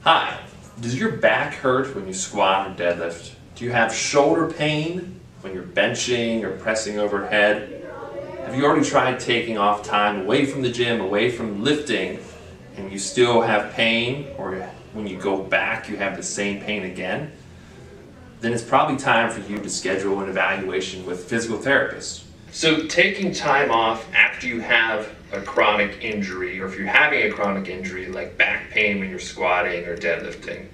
Hi, does your back hurt when you squat or deadlift? Do you have shoulder pain when you're benching or pressing overhead? Have you already tried taking off time away from the gym, away from lifting, and you still have pain, or when you go back you have the same pain again? Then it's probably time for you to schedule an evaluation with a physical therapist. So taking time off after you have a chronic injury, or if you're having a chronic injury like back pain when you're squatting or deadlifting,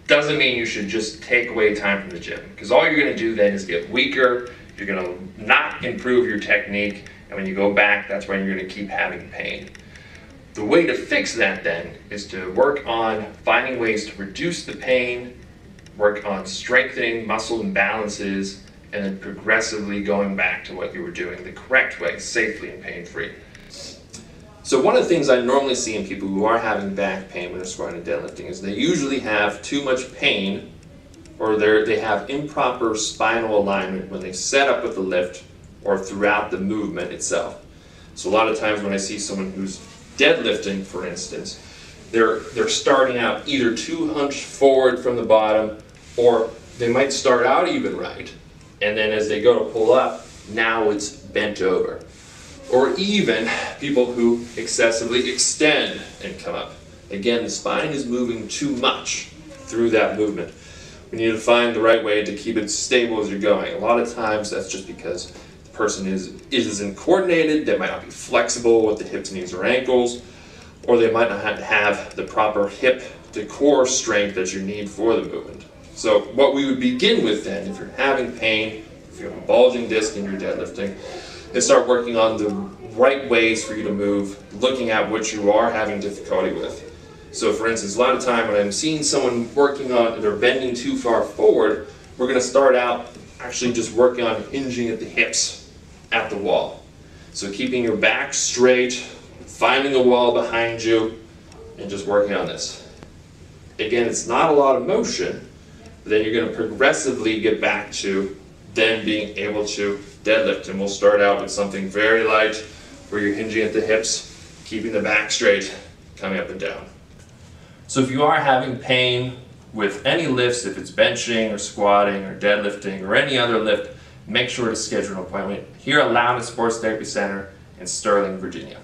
doesn't mean you should just take away time from the gym, because all you're going to do then is get weaker, you're going to not improve your technique, and when you go back, that's when you're going to keep having pain. The way to fix that then is to work on finding ways to reduce the pain, work on strengthening muscle imbalances, and then progressively going back to what you were doing the correct way, safely and pain-free. So one of the things I normally see in people who are having back pain when they're squatting and deadlifting is they usually have too much pain, or they have improper spinal alignment when they set up with the lift or throughout the movement itself. So a lot of times when I see someone who's deadlifting, for instance, they're starting out either too hunched forward from the bottom, or they might start out even right, and then as they go to pull up, now it's bent over. Or even people who excessively extend and come up. Again, the spine is moving too much through that movement. We need to find the right way to keep it stable as you're going. A lot of times that's just because the person isn't coordinated, they might not be flexible with the hips, knees, or ankles, or they might not have the proper hip to core strength that you need for the movement. So what we would begin with then, if you're having pain, if you have a bulging disc and you're deadlifting, is start working on the right ways for you to move, looking at what you are having difficulty with. So for instance, a lot of time when I'm seeing someone working on, they're bending too far forward, we're going to start out actually just working on hinging at the hips at the wall. So keeping your back straight, finding a wall behind you, and just working on this. Again, it's not a lot of motion, but then you're going to progressively get back to then being able to deadlift. And we'll start out with something very light where you're hinging at the hips, keeping the back straight, coming up and down. So if you are having pain with any lifts, if it's benching or squatting or deadlifting or any other lift, make sure to schedule an appointment here at Loudon Sports Therapy Center in Sterling, Virginia.